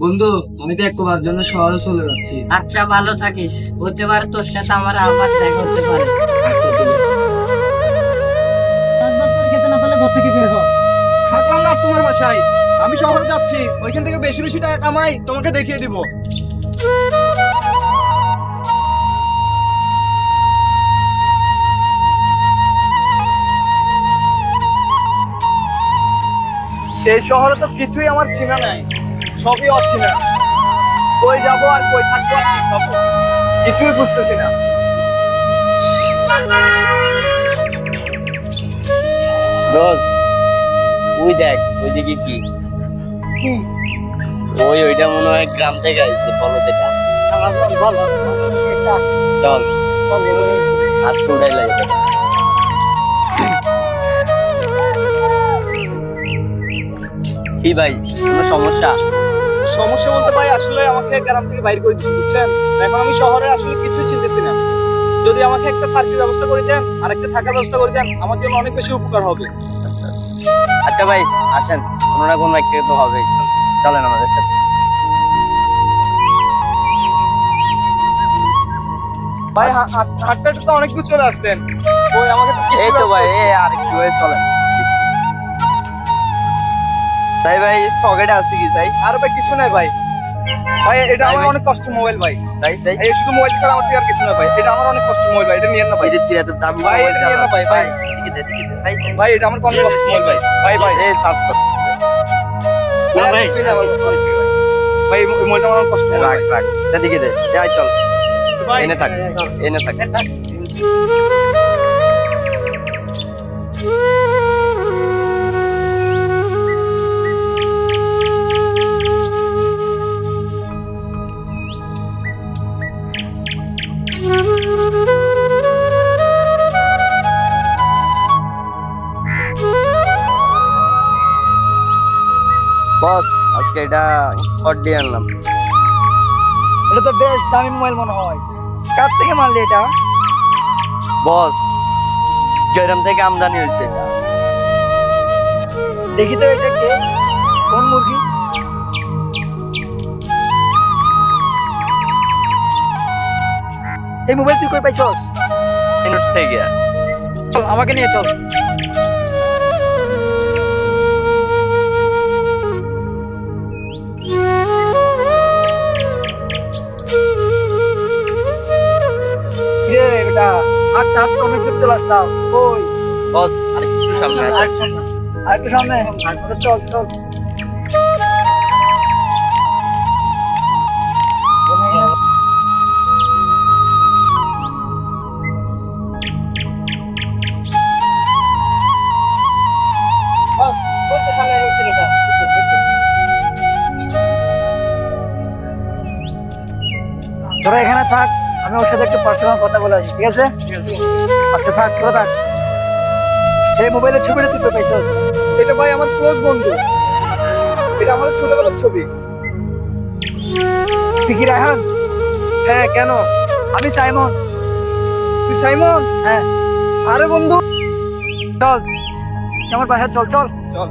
বন্ধু, আমি তো একবার জন্য শহরে চলে যাচ্ছি। আচ্ছা, ভালো থাকিস। হতে পারে তোর সাথে আমার আবার দেখা হতে পারে। আচ্ছা, ঠিক আছে। চাষবাস করে খেতে না পারলে ঘর থেকে বের হ। থাকলাম না তোমার বাসায়, আমি শহরে যাচ্ছি, ওইখান থেকে বেশি বেশি টাকা কামাই, তোমাকে দেখিয়ে দিব। এই শহরে তো কিছুই আমার চেনা নাই, সবই অচেনা। কই যাবো আর কই থাকবো আর কি খাবো, কিছুই বুঝতেছি না। রোজ ওই দেখ ওইদিকে কি ওইটা মনে হয় গ্রাম থেকে আসছে বলদেটা। চল আজকে ওটাই লাগবে। কি ভাই, কোনো সমস্যা? সমস্যা বলতে ভাই আসলে আমাকে গ্রাম থেকে বাইরে করে দিচ্ছে, বুঝছেন? এখন আমি শহরে আসলে কিছুই চিনতেছি না। যদি আমাকে একটা চাকরির ব্যবস্থা করে দেন আর একটা থাকার ব্যবস্থা করে দেন, আমার জন্য অনেক বেশি উপকার হবে। আচ্ছা ভাই আসেন, কোনো না কোনো একটা তো হবেই, চলেন আমাদের সাথে। ভাই হাঁটতে হাঁটতে তো অনেক দূর চলে আসতেন, ওই আমাকে তো কিছু এই তো ভাই, এই আর একটু হয়ে চলেন। তাই ভাই পকেটে আছে কি তাই? আর ভাই কিছু নাই ভাই। ভাই এটা তাই আমার ভাই? অনেক কষ্টের মোবাইল ভাই। তাই তাই এই শুধু মোবাইল ছাড়া আমার থেকে আর কিছু না ভাই, এটা আমার অনেক কষ্টের মোবাইল ভাই, এটা নিয়েন না ভাই। তুই এত দামি ভাই, মোবাইল এটা নিয়ে চালাস নাও ভাই, ভাই। দিকে দে তাই তাই। ভাই এটা আমার অনেক কষ্টের মোবাইল ভাই, ভাই ভাই। এই সার্চ কর। ভাই, আর কিছুই না ভাই। ভাই এই মোবাইলটা আমার অনেক কষ্টের মোবাইল রাখ রাখ, এদিকে দে, যাই চল, ভাই। এনে থাক এনে থাক। বস আজকে এটা অড দিয়ে আনলাম। এটা তো বেশ দামি মোবাইল মনে হয়, কার থেকে মারলি এটা? বস জয়রাম থেকে আমদানি হয়েছে। দেখি তো এটা কে, কোন মুরগি? এই মোবাইল তুই কই পাইছস? মিনিট থেকে চল আমাকে নিয়ে চল। রে বেটা, হাঁটতে হাঁটতে অনেক দূর চলে আসলাম। ওই বস আরেকটু সামনে আছে। আরেকটু সামনে চল চল। বস ওই তো সামনে এই ছেলেটা। তোরা এখানে থাক, আমি ওর সাথে একটু পার্সোনাল কথা বলে আসি, ঠিক আছে? আচ্ছা থাক, তোরা থাক। এই মোবাইলের ছবিটা তুই পাইছস? এটা ভাই আমার ক্লোজ বন্ধু, এটা আমাদের ছোটবেলার ছবি। তুই কি রায়হান? হ্যাঁ, কেন? আমি সাইমন। তুই সাইমন? হ্যাঁ। আরে বন্ধু চল, আমার বাসায় চল চল চল।